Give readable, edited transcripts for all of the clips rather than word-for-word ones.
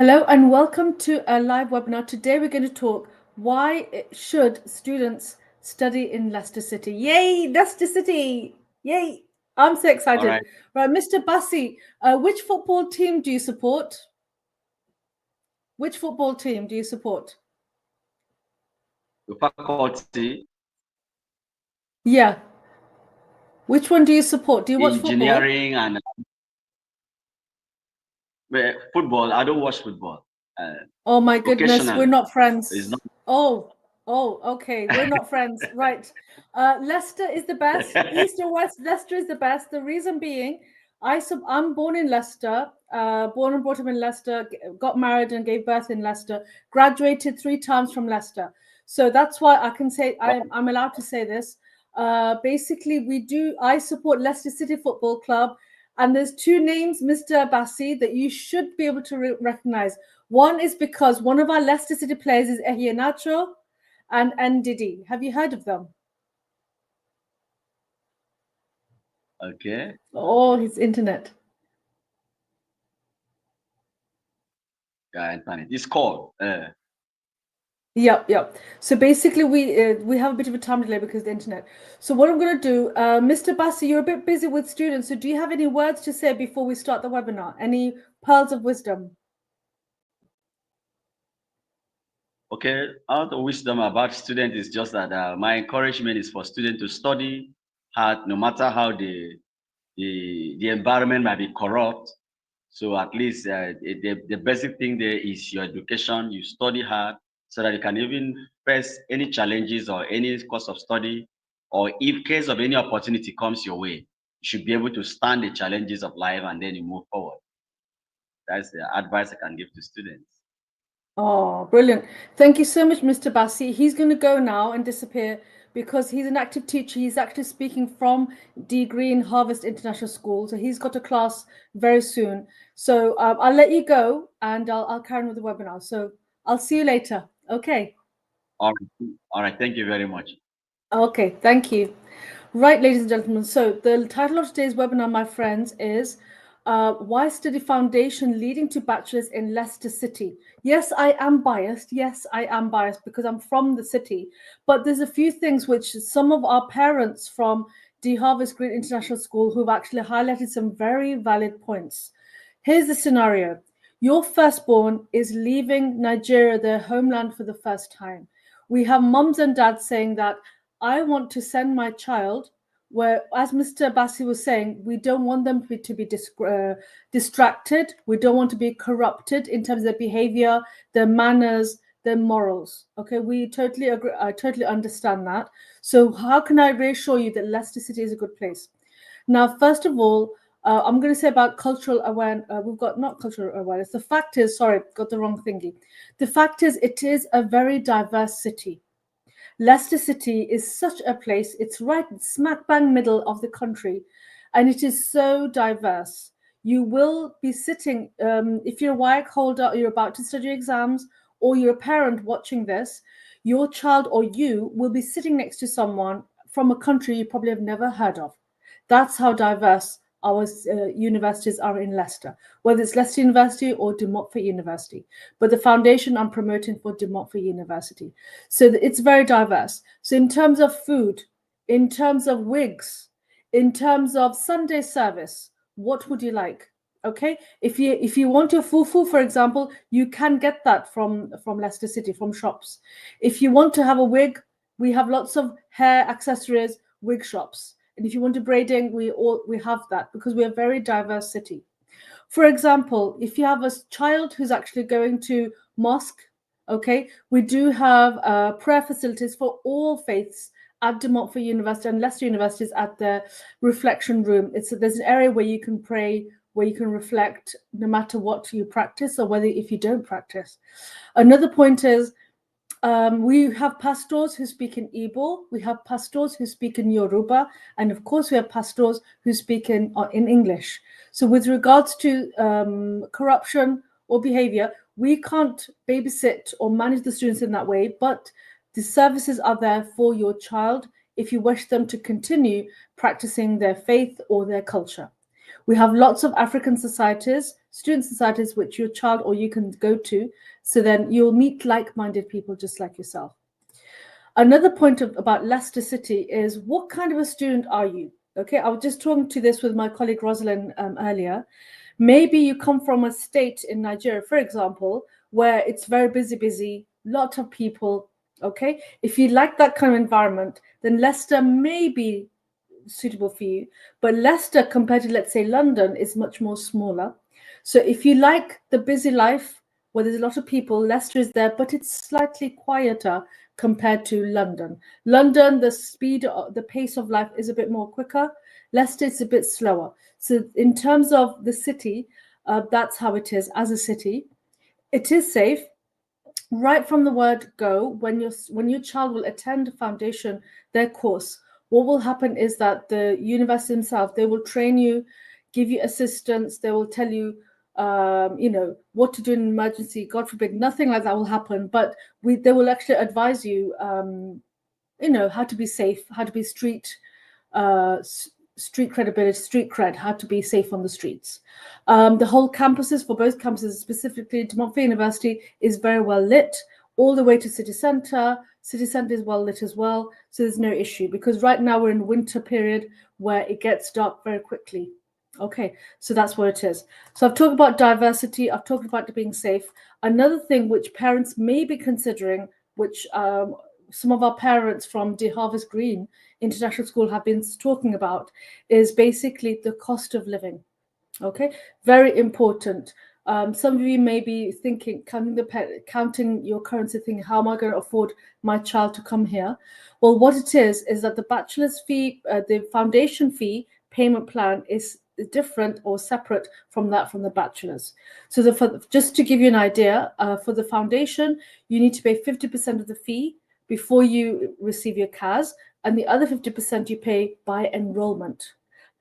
Hello and welcome to a live webinar. Today we're going to talk should students study in Leicester City. Yay, Leicester City! Yay! I'm so excited. All Right, Mr. Bassey, which football team do you support? Which football team do you support? The faculty, Yeah. Which one do you support? Do you watch football? engineering, and football. I don't watch football. Oh my goodness, we're Occasionally, not it's friends. not. Oh, okay. We're not friends. Right. Leicester is the best. East or West, Leicester is the best. The reason being, I'm born in Leicester, born and brought up in Leicester, got married and gave birth in Leicester, graduated 3 times from Leicester. So that's why I can say I'm allowed to say this. Basically, I support Leicester City Football Club. And there's two names, Mr. Bassey, that you should be able to recognize. One is because one of our Leicester City players is Ehianacho and Ndidi. Have you heard of them? Okay. Oh, his internet. Yeah, internet. It's called. Yep. So basically, we have a bit of a time delay because of the internet. So what I'm going to do, Mr. Bassey, you're a bit busy with students. So do you have any words to say before we start the webinar? Any pearls of wisdom? Okay. Out of wisdom about student is just that my encouragement is for students to study hard, no matter how the environment might be corrupt. So at least the basic thing there is your education. You study hard so that you can even face any challenges or any course of study, or if case of any opportunity comes your way, you should be able to stand the challenges of life and then you move forward. That's the advice I can give to students. Oh, brilliant. Thank you so much, Mr. Bassey. He's going to go now and disappear because he's an active teacher. He's actually speaking from D Green Harvest International School. So he's got a class very soon. So I'll let you go and I'll carry on with the webinar. So I'll see you later. Okay. All right. Thank you very much. Okay. Thank you. Right, ladies and gentlemen. So the title of today's webinar, my friends, is Why Study Foundation Leading to Bachelors in Leicester City. Yes, I am biased. Yes, I am biased because I'm from the city. But there's a few things which some of our parents from D Harvest Green International School who've actually highlighted some very valid points. Here's the scenario. Your firstborn is leaving Nigeria, their homeland, for the first time. We have mums and dads saying that I want to send my child where, as Mr. Bassey was saying, we don't want them to be distracted. We don't want to be corrupted in terms of their behavior, their manners, their morals. Okay, we totally agree. I totally understand that. So how can I reassure you that Leicester City is a good place? Now, first of all, I'm going to say about cultural awareness. We've got not cultural awareness. The fact is, sorry, got the wrong thingy. The fact is, it is a very diverse city. Leicester City is such a place. It's right smack bang middle of the country, and it is so diverse. You will be sitting, if you're a WIAC holder, or you're about to study exams, or you're a parent watching this, your child or you will be sitting next to someone from a country you probably have never heard of. That's how diverse our universities are in Leicester, whether it's Leicester University or De Montfort University. But the foundation I'm promoting for De Montfort University. So it's very diverse. So in terms of food, in terms of wigs, in terms of Sunday service, what would you like? Okay, if you want your fufu, for example, you can get that from Leicester City, from shops. If you want to have a wig, we have lots of hair accessories, wig shops. And if you want to braiding, we have that because we're a very diverse city. For example, if you have a child who's actually going to mosque, okay, we do have prayer facilities for all faiths at De Montfort University and Leicester Universities at the reflection room. There's an area where you can pray, where you can reflect, no matter what you practice or whether if you don't practice. Another point is we have pastors who speak in Igbo, we have pastors who speak in Yoruba, and of course we have pastors who speak in English. So with regards to corruption or behavior, we can't babysit or manage the students in that way, but the services are there for your child if you wish them to continue practicing their faith or their culture. We have lots of African societies, student societies, which your child or you can go to. So then you'll meet like-minded people just like yourself. Another point about Leicester City is, what kind of a student are you? Okay, I was just talking to this with my colleague Rosalind earlier. Maybe you come from a state in Nigeria, for example, where it's very busy, lot of people. Okay, if you like that kind of environment, then Leicester may be suitable for you. But Leicester, compared to, let's say, London, is much more smaller. So if you like the busy life where there's a lot of people, Leicester is there, but it's slightly quieter compared to London. London, the pace of life is a bit more quicker. Leicester is a bit slower. So in terms of the city, that's how it is as a city. It is safe. Right from the word go, when your child will attend foundation, their course, what will happen is that the university themselves, they will train you, give you assistance, they will tell you, what to do in an emergency. God forbid, nothing like that will happen, but they will actually advise you, how to be safe, how to be street credibility, street cred, how to be safe on the streets. The whole campuses, for both campuses, specifically de Montfort University, is very well lit, all the way to city centre. City centre is well lit as well, so there's no issue, because right now we're in winter period where it gets dark very quickly. Okay, so that's what it is. So I've talked about diversity, I've talked about being safe. Another thing which parents may be considering, which some of our parents from De Harvest Green International School have been talking about, is basically the cost of living. Okay, very important. Some of you may be thinking, counting your currency, thinking, how am I going to afford my child to come here? Well, what it is that the bachelor's fee, the foundation fee payment plan is different or separate from the bachelor's. So just to give you an idea, for the foundation, you need to pay 50% of the fee before you receive your CAS, and the other 50% you pay by enrollment.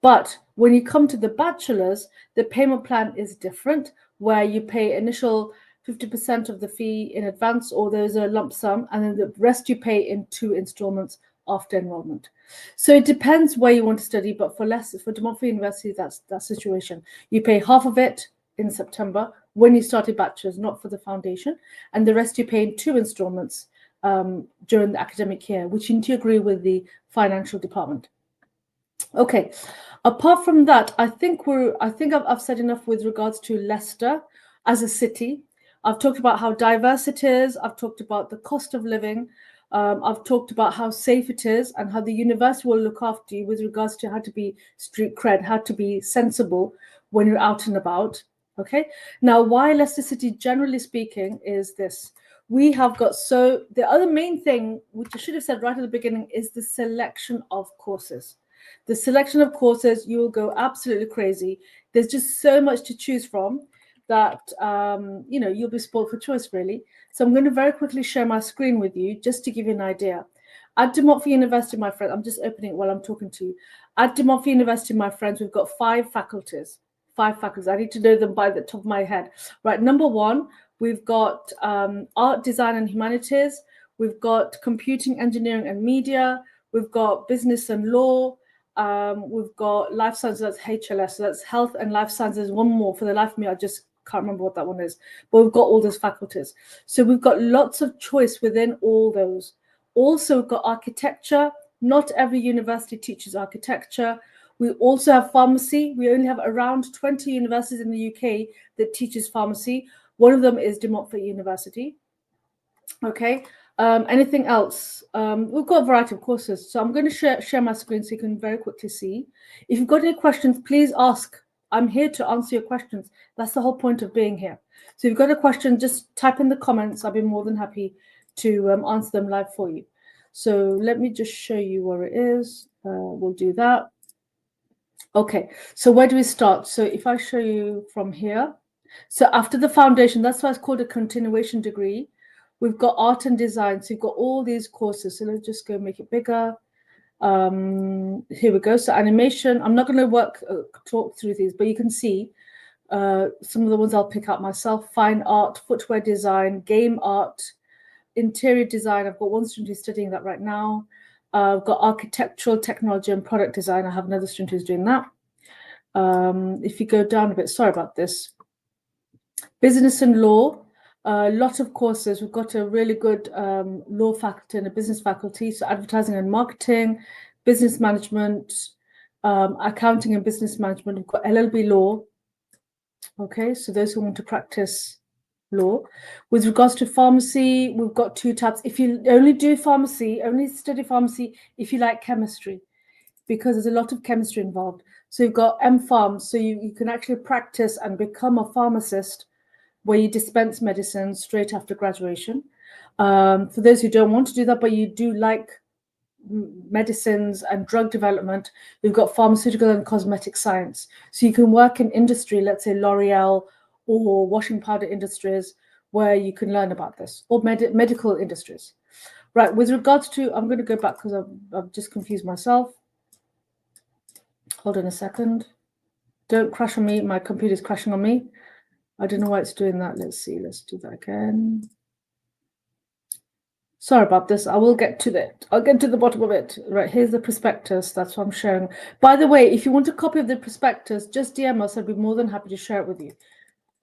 But when you come to the bachelor's, the payment plan is different, where you pay initial 50% of the fee in advance, or there's a lump sum, and then the rest you pay in 2 installments after enrollment. So it depends where you want to study, but for De Montfort University, that's that situation. You pay half of it in September when you started bachelor's, not for the foundation, and the rest you pay in 2 installments during the academic year, which you need to agree with the financial department. Okay, apart from that, I think I've said enough with regards to Leicester as a city. I've talked about how diverse it is. I've talked about the cost of living. I've talked about how safe it is and how the university will look after you with regards to how to be street cred, how to be sensible when you're out and about. Okay, now why Leicester City, generally speaking, is this. We have got, so the other main thing, which I should have said right at the beginning, is the selection of courses. The selection of courses, you will go absolutely crazy. There's just so much to choose from that, you'll be spoiled for choice, really. So I'm going to very quickly share my screen with you just to give you an idea. At De Montfort University, my friend, I'm just opening it while I'm talking to you. At De Montfort University, my friends, we've got 5 faculties. 5 faculties. I need to know them by the top of my head. Right, number 1, we've got art, design, and humanities. We've got computing, engineering, and media. We've got business and law. We've got life sciences, that's HLS, so that's health and life sciences. One more, for the life of me, I just can't remember what that one is, but we've got all those faculties. So we've got lots of choice within all those. Also, we've got architecture. Not every university teaches architecture. We also have pharmacy. We only have around 20 universities in the UK that teaches pharmacy. One of them is De Montfort University. Okay. Anything else? We've got a variety of courses. So I'm going to share my screen so you can very quickly see. If you've got any questions, please ask. I'm here to answer your questions. That's the whole point of being here. So if you've got a question, just type in the comments. I'll be more than happy to answer them live for you. So let me just show you where it is. We'll do that. Okay, so where do we start? So if I show you from here, so after the foundation, that's why it's called a continuation degree. We've got art and design. So you've got all these courses. So let's just go make it bigger. Here we go. So animation. I'm not going to talk through these, but you can see some of the ones I'll pick up myself. Fine art, footwear design, game art, interior design. I've got one student who's studying that right now. I've got architectural technology and product design. I have another student who's doing that. If you go down a bit, sorry about this. Business and law, a lot of courses. We've got a really good law faculty and a business faculty. So advertising and marketing, business management, accounting and business management. We've got LLB law. Okay, so those who want to practice law. With regards to pharmacy, we've got 2 types. If you only do pharmacy, only study pharmacy if you like chemistry, because there's a lot of chemistry involved. So you've got M-Pharm, so you can actually practice and become a pharmacist where you dispense medicine straight after graduation. For those who don't want to do that, but you do like medicines and drug development, we've got pharmaceutical and cosmetic science. So you can work in industry, let's say L'Oreal or washing powder industries, where you can learn about this, or medical industries. Right, with regards to, I'm going to go back because I've just confused myself. Hold on a second. Don't crash on me. My computer's crashing on me. I don't know why it's doing that. Let's see. Let's do that again. Sorry about this. I will get to that. I'll get to the bottom of it. Right, here's the prospectus. That's what I'm sharing. By the way, if you want a copy of the prospectus, just DM us. I'd be more than happy to share it with you.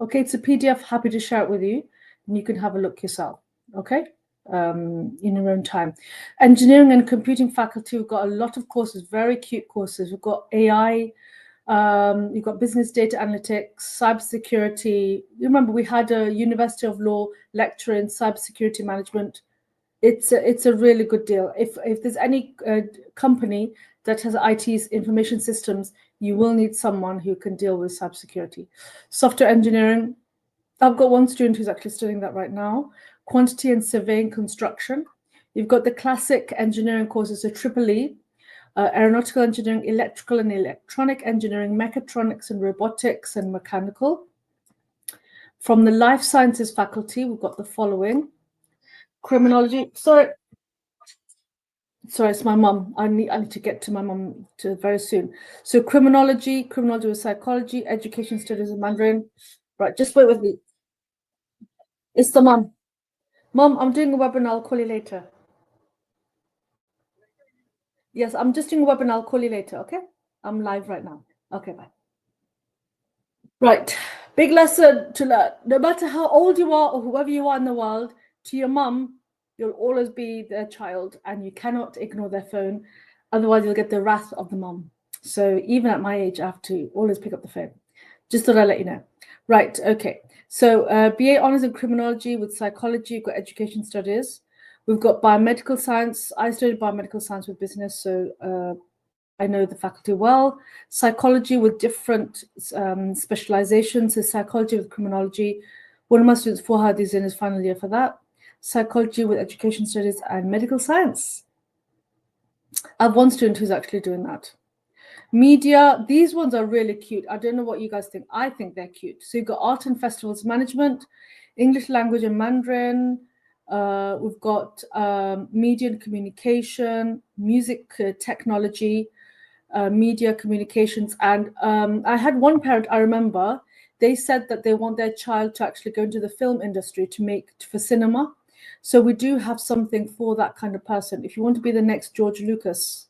Okay, it's a PDF. Happy to share it with you. And you can have a look yourself. Okay, in your own time. Engineering and computing faculty, we've got a lot of courses, very cute courses. We've got AI, you've got business data analytics, cybersecurity. You remember we had a University of Law lecturer in cybersecurity management. It's a really good deal. If there's any company that has IT's information systems, you will need someone who can deal with cybersecurity. Software engineering, I've got one student who's actually studying that right now. Quantity and surveying construction. You've got the classic engineering courses, so EEE, aeronautical engineering, electrical and electronic engineering, mechatronics and robotics and mechanical. From the life sciences faculty, we've got the following. Criminology, sorry, it's my mum. I need to get to my mum very soon. So criminology with psychology, education studies in Mandarin. Right, just wait with me. It's the mum. Mom, I'm doing a webinar. I'll call you later. Yes, I'm just doing a webinar. I'll call you later, okay? I'm live right now. Okay, bye. Right, big lesson to learn. No matter how old you are or whoever you are in the world, to your mum, you'll always be their child and you cannot ignore their phone. Otherwise, you'll get the wrath of the mum. So even at my age, I have to always pick up the phone. Just thought I'd let you know. Right, okay. So BA Honours in Criminology with Psychology, you've got Education Studies. We've got Biomedical Science. I studied Biomedical Science with Business, so I know the faculty well. Psychology with different specializations. So psychology with criminology. One of my students, Fuhad, is in his final year for that. Psychology with education studies and medical science. I have one student who's actually doing that. Media, these ones are really cute. I don't know what you guys think. I think they're cute. So you've got art and festivals management, English language and Mandarin. We've got media and communication, music technology, media communications. And I had one parent, I remember, they said that they want their child to actually go into the film industry for cinema. So we do have something for that kind of person. If you want to be the next George Lucas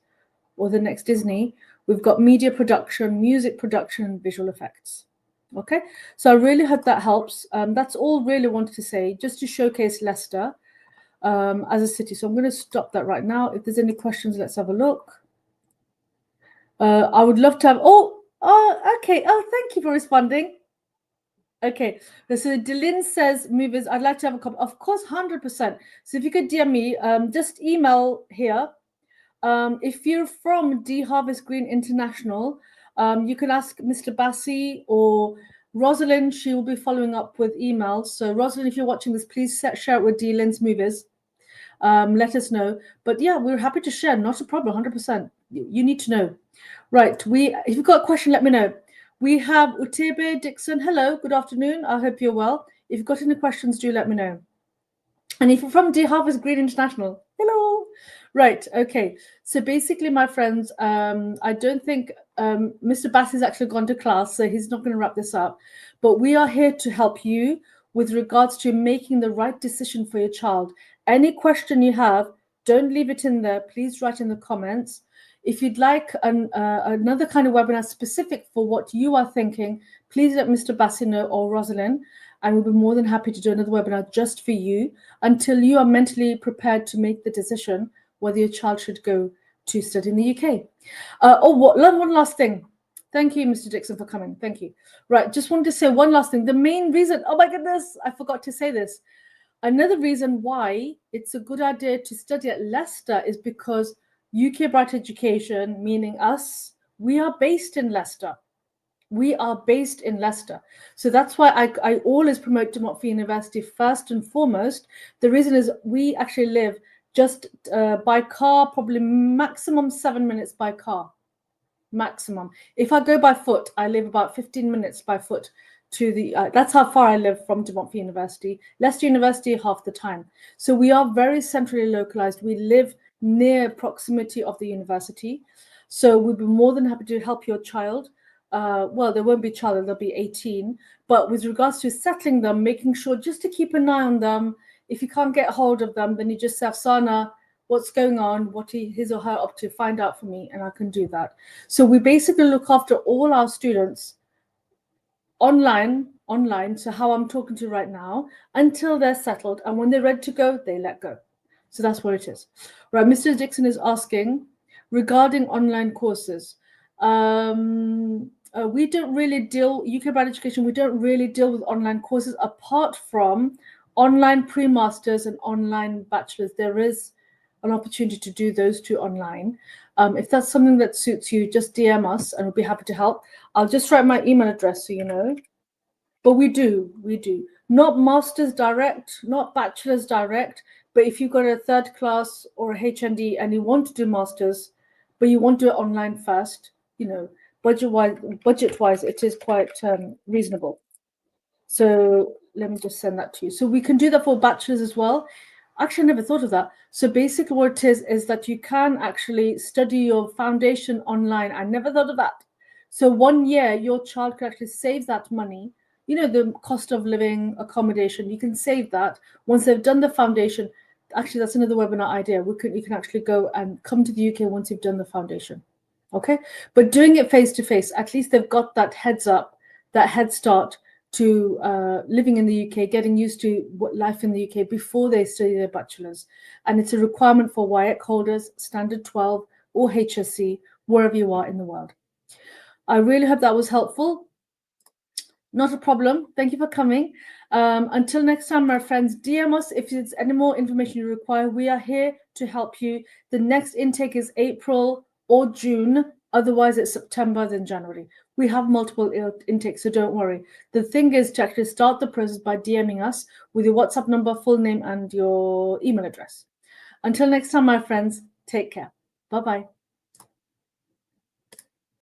or the next Disney, we've got media production, music production, and visual effects. Okay, so I really hope that helps. That's all really wanted to say, just to showcase Leicester as a city. So I'm going to stop that right now. If there's any questions, let's have a look. I would love to have, okay. Oh, thank you for responding. Okay, so Delin says, movers, I'd like to have a copy. Of course, 100%. So if you could DM me, just email here. If you're from D Harvest Green International, you can ask Mr. Bassey or Rosalind. She will be following up with emails. So Rosalind, if you're watching this, please share it with Lynn's Movers. Let us know. But yeah, we're happy to share. Not a problem, 100%. You need to know. Right, if you've got a question, let me know. We have Utebe Dixon. Hello, good afternoon. I hope you're well. If you've got any questions, do let me know. And if you're from D Harvest Green International, hello. Right, okay. So basically, my friends, I don't think Mr. Bass has actually gone to class, so he's not going to wrap this up. But we are here to help you with regards to making the right decision for your child. Any question you have, don't leave it in there. Please write in the comments. If you'd like another kind of webinar specific for what you are thinking, please let Mr. Bassey know or Rosalind, and we'll be more than happy to do another webinar just for you until you are mentally prepared to make the decision whether your child should go to study in the UK. One last thing. Thank you, Mr. Dixon, for coming. Thank you. Right, just wanted to say one last thing. The main reason, oh my goodness, I forgot to say this. Another reason why it's a good idea to study at Leicester is because UK Bright Education, meaning us, we are based in Leicester. We are based in Leicester. So that's why I always promote De Montfort University first and foremost. The reason is we actually live just by car, probably maximum 7 minutes by car. Maximum. If I go by foot, I live about 15 minutes by foot to the, that's how far I live from De Montfort University. Leicester University half the time. So we are very centrally localized. We live near proximity of the university. So we'd be more than happy to help your child. Well, there won't be a child, they'll be 18. But with regards to settling them, making sure just to keep an eye on them. If you can't get hold of them, then you just say, Afsana, what's going on, what his or her up to, find out for me, and I can do that. So we basically look after all our students online, so how I'm talking to you right now, until they're settled. And when they're ready to go, they let go. So that's what it is. Right, Mr. Dixon is asking, regarding online courses, we don't really deal, UK Bright Education, we don't really deal with online courses apart from online pre-masters and online bachelors. There is an opportunity to do those two online. If that's something that suits you, just DM us and we'll be happy to help. I'll just write my email address so you know. But we do. Not masters direct, not bachelors direct, but if you've got a third class or a HND and you want to do masters, but you want to do it online first, you know, budget-wise, it is quite reasonable. So let me just send that to you. So we can do that for bachelors as well. Actually, I never thought of that. So basically what it is that you can actually study your foundation online. I never thought of that. So 1 year, your child can actually save that money. You know, the cost of living, accommodation, you can save that. Once they've done the foundation, actually, that's another webinar idea. You can actually go and come to the UK once you've done the foundation. Okay? But doing it face-to-face, at least they've got that heads up, that head start to living in the UK, getting used to life in the UK before they study their bachelors. And it's a requirement for WIAC holders, Standard 12 or HSC, wherever you are in the world. I really hope that was helpful. Not a problem. Thank you for coming. Until next time, my friends, DM us if there's any more information you require. We are here to help you. The next intake is April or June. Otherwise, it's September, then January. We have multiple intakes, so don't worry. The thing is to actually start the process by DMing us with your WhatsApp number, full name, and your email address. Until next time, my friends, take care. Bye-bye.